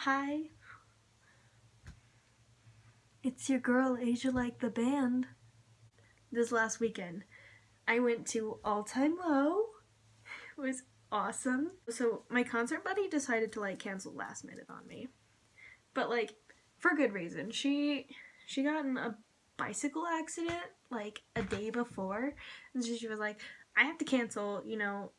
Hi, it's your girl Asia like the band. This last weekend, I went to AllTimeLow. It was awesome. So my concert buddy decided to cancel last minute on me, but for good reason. She got in a bicycle accident a day before, and so she was like, I have to cancel,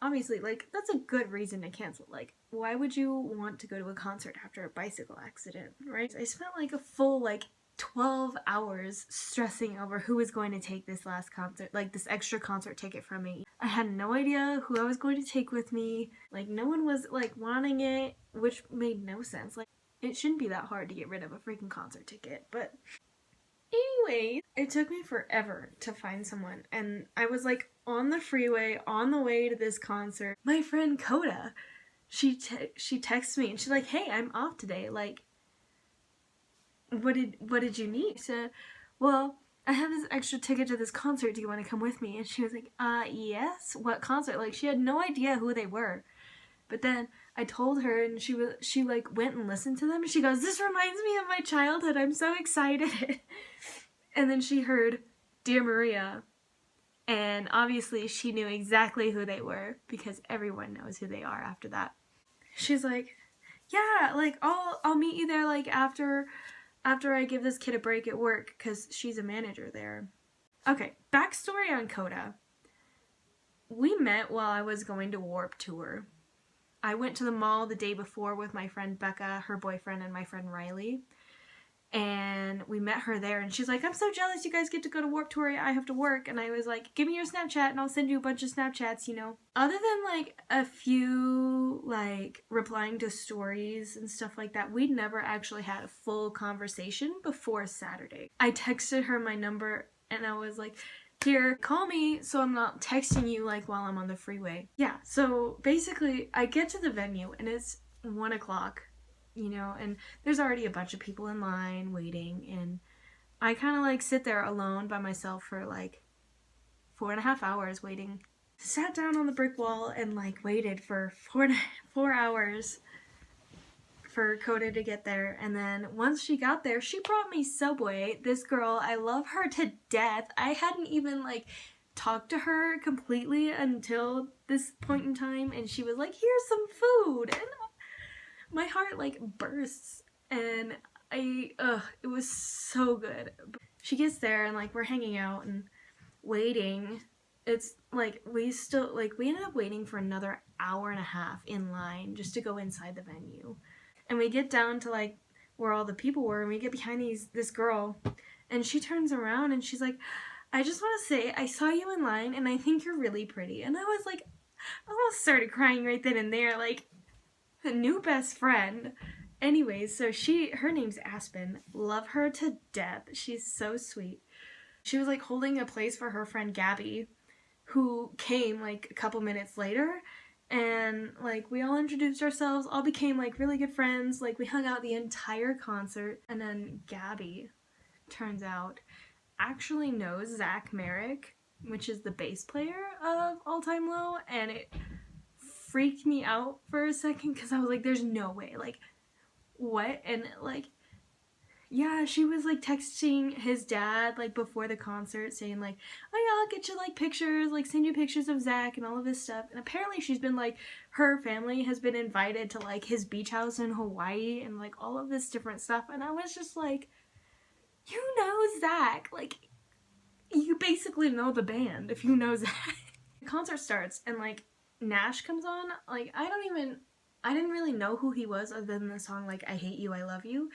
obviously, that's a good reason to cancel. Why would you want to go to a concert after a bicycle accident, right? I spent a full 12 hours stressing over who was going to take this last concert, this extra concert ticket from me. I had no idea who I was going to take with me. No one was wanting it, which made no sense. It shouldn't be that hard to get rid of a freaking concert ticket, but anyway, it took me forever to find someone, and I was on the freeway on the way to this concert. My friend Coda, she texts me and she's like, hey, I'm off today, what did you need? I said, well, I have this extra ticket to this concert, do you want to come with me? And she was like, yes, what concert? She had no idea who they were. But then I told her, and she went and listened to them, and she goes, this reminds me of my childhood, I'm so excited. And then she heard Dear Maria, and obviously she knew exactly who they were, because everyone knows who they are after that. She's like, yeah, I'll meet you there after I give this kid a break at work, because she's a manager there. Okay, backstory on Coda. We met while I was going to Warped Tour. I went to the mall the day before with my friend Becca, her boyfriend, and my friend Riley. And we met her there, and she's like, I'm so jealous you guys get to go to Warped Tour, I have to work. And I was like, give me your Snapchat and I'll send you a bunch of Snapchats, Other than a few replying to stories and stuff like that, we'd never actually had a full conversation before Saturday. I texted her my number and I was like, here, call me so I'm not texting you while I'm on the freeway. Yeah, so basically I get to the venue and it's 1 o'clock. And there's already a bunch of people in line waiting, and I kind of sit there alone by myself for 4.5 hours waiting. Sat down on the brick wall and waited for 4 hours for Coda to get there. And then once she got there, she brought me Subway. This girl, I love her to death. I hadn't even talked to her completely until this point in time, and she was like, here's some food, and my heart bursts, and it was so good. She gets there and we're hanging out and waiting. It's we ended up waiting for another hour and a half in line just to go inside the venue. And we get down to where all the people were, and we get behind this girl, and she turns around and she's like, I just want to say I saw you in line and I think you're really pretty. And I was I almost started crying right then and there, a new best friend. Anyways, so her name's Aspen. Love her to death. She's so sweet. She was holding a place for her friend Gabby, who came a couple minutes later, and we all introduced ourselves, all became really good friends. We hung out the entire concert, and then Gabby, turns out, actually knows Zach Merrick, which is the bass player of AllTimeLow, and it freaked me out for a second because I was there's no way, what? And yeah, she was texting his dad before the concert saying oh yeah, I'll get you pictures, send you pictures of Zach and all of this stuff. And apparently she's been her family has been invited to his beach house in Hawaii and all of this different stuff. And I was just you know Zach, you basically know the band if you know Zach. The concert starts and Nash comes on. I didn't really know who he was other than the song I Hate You, I Love You.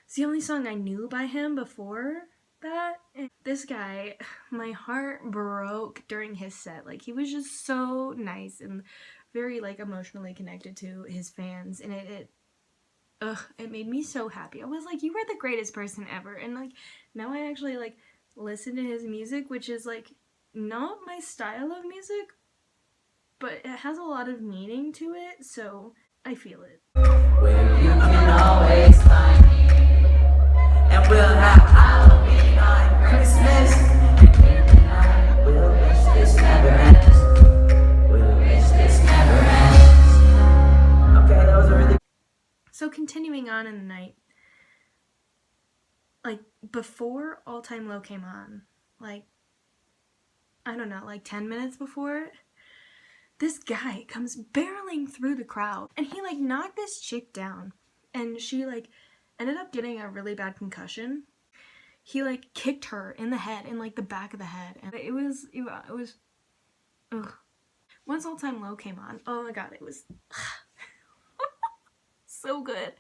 It's the only song I knew by him before that. And this guy, my heart broke during his set. He was just so nice and very emotionally connected to his fans, and it made me so happy. I was you are the greatest person ever. And now I actually listen to his music, which is not my style of music, but it has a lot of meaning to it, so I feel it. Where you can always find me, and we'll have Halloween on Christmas, and in the night we'll wish this never ends. We'll wish this never ends. Okay, that was a really... So continuing going on in the night. Like, before AllTimeLow came on, like, I don't know, like 10 minutes before it, this guy comes barreling through the crowd, and he, like, knocked this chick down, and she, like, ended up getting a really bad concussion. He, like, kicked her in the head, in, like, the back of the head, and it was, ugh. Once AllTimeLow came on, oh my god, it was so good.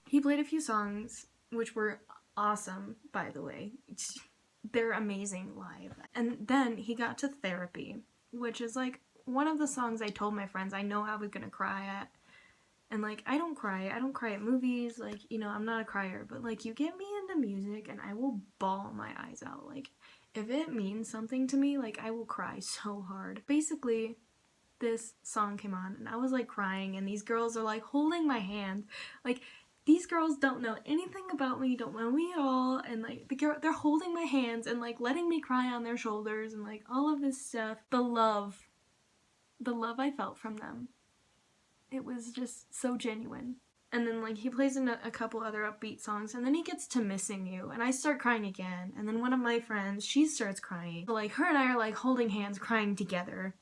He played a few songs, which were awesome, by the way. They're amazing live. And then he got to Therapy, which is like one of the songs I told my friends I know I was gonna cry at. And like, I don't cry at movies, like, you know, I'm not a crier, but like, you get me into music and I will bawl my eyes out. Like, if it means something to me, like, I will cry so hard. Basically, this song came on and I was like crying, and these girls are like holding my hand. Like, these girls don't know anything about me, don't know me at all, and like they're holding my hands and like letting me cry on their shoulders and like all of this stuff. The love I felt from them, it was just so genuine. And then like he plays in a couple other upbeat songs, and then he gets to Missing You, and I start crying again. And then one of my friends, she starts crying. So, like, her and I are like holding hands crying together.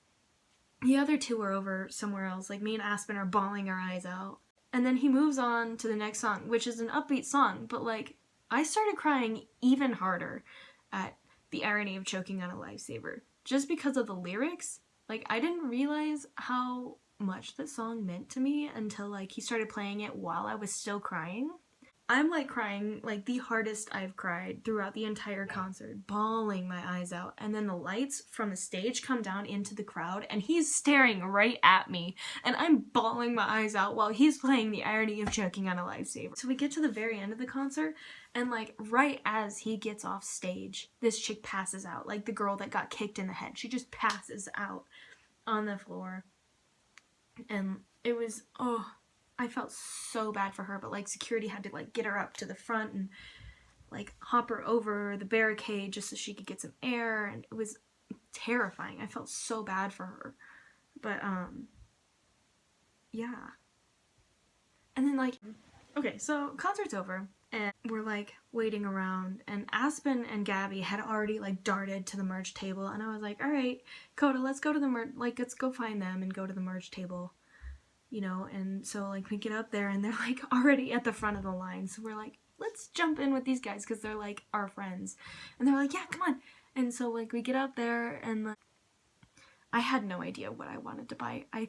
The other two are over somewhere else. Like, me and Aspen are bawling our eyes out. And then he moves on to the next song, which is an upbeat song, but like, I started crying even harder at The Irony of Choking on a Lifesaver. Just because of the lyrics. Like, I didn't realize how much the song meant to me until like he started playing it while I was still crying. I'm like crying like the hardest I've cried throughout the entire concert, bawling my eyes out, and then the lights from the stage come down into the crowd and he's staring right at me and I'm bawling my eyes out while he's playing The Irony of Choking on a Lifesaver. So we get to the very end of the concert, and like right as he gets off stage, this chick passes out, like the girl that got kicked in the head. She just passes out on the floor, and it was, oh, I felt so bad for her, but like security had to like get her up to the front and like hop her over the barricade just so she could get some air, and it was terrifying. I felt so bad for her. But yeah. And then like, okay, so concert's over and we're like waiting around, and Aspen and Gabby had already like darted to the merch table, and I was like, all right, Coda, let's go to the merch, like let's go find them and go to the merch table. You know, and so like we get up there and they're like already at the front of the line, so we're like, let's jump in with these guys because they're like our friends, and they're like, yeah, come on. And so like we get up there, and like, I had no idea what I wanted to buy. I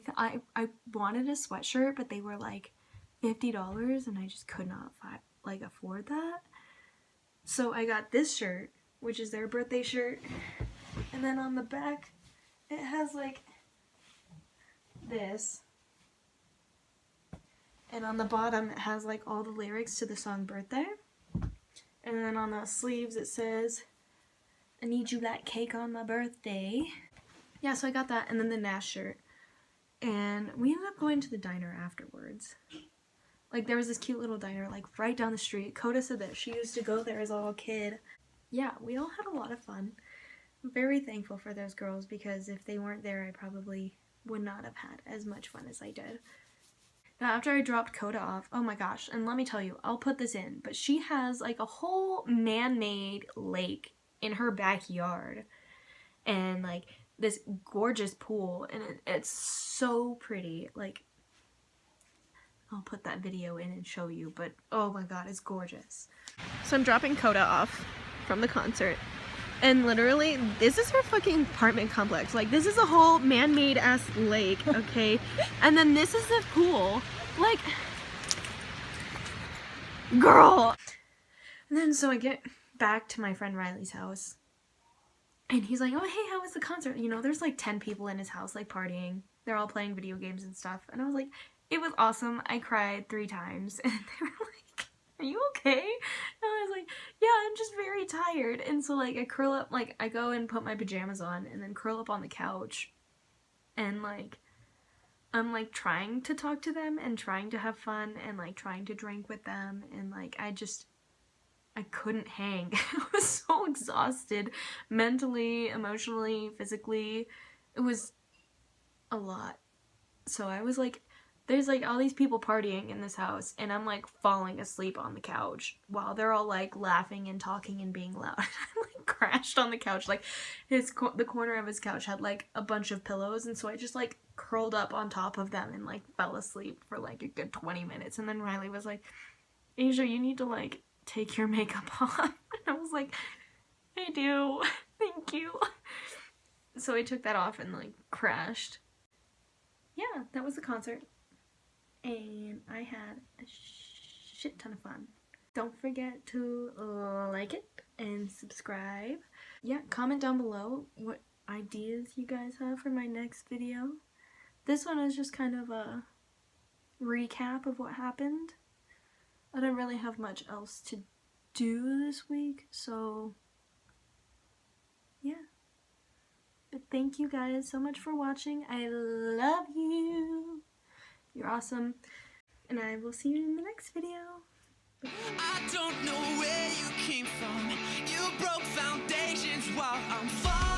wanted a sweatshirt, but they were like $50 and I just could not like afford that. So I got this shirt, which is their birthday shirt, and then on the back it has like this. And on the bottom, it has like all the lyrics to the song Birthday. And then on the sleeves, it says, I need you like cake on my birthday. Yeah, so I got that. And then the Nash shirt. And we ended up going to the diner afterwards. Like, there was this cute little diner, like, right down the street. Coda said that she used to go there as a little kid. Yeah, we all had a lot of fun. I'm very thankful for those girls, because if they weren't there, I probably would not have had as much fun as I did. Now, after I dropped Coda off, oh my gosh, and let me tell you, I'll put this in, but she has like a whole man-made lake in her backyard, and like this gorgeous pool, and it's so pretty. Like, I'll put that video in and show you, but oh my god, it's gorgeous. So I'm dropping Coda off from the concert, and literally, this is her fucking apartment complex. Like, this is a whole man-made ass lake, okay? And then this is the pool. Like, girl! And then, so I get back to my friend Riley's house, and he's like, oh, hey, how was the concert? You know, there's like 10 people in his house, like, partying. They're all playing video games and stuff. And I was like, it was awesome. I cried 3 times. And they were like, are you okay? And I was like, yeah, I'm just very tired. And so like I curl up, like I go and put my pajamas on and then curl up on the couch, and like I'm like trying to talk to them and trying to have fun and like trying to drink with them, and like I couldn't hang. I was so exhausted mentally, emotionally, physically. It was a lot. So I was like, there's like all these people partying in this house, and I'm like falling asleep on the couch while they're all like laughing and talking and being loud. I like crashed on the couch. Like the corner of his couch had like a bunch of pillows, and so I just like curled up on top of them and like fell asleep for like a good 20 minutes. And then Riley was like, Asia, you need to like take your makeup off. And I was like, I do. Thank you. So I took that off and like crashed. Yeah, that was the concert. And I had a shit ton of fun. Don't forget to like it and subscribe. Yeah, comment down below what ideas you guys have for my next video. This one is just kind of a recap of what happened. I don't really have much else to do this week, so yeah. But thank you guys so much for watching. I love you. You're awesome. And I will see you in the next video. Bye. I don't know where you came from. You broke foundations while I'm falling.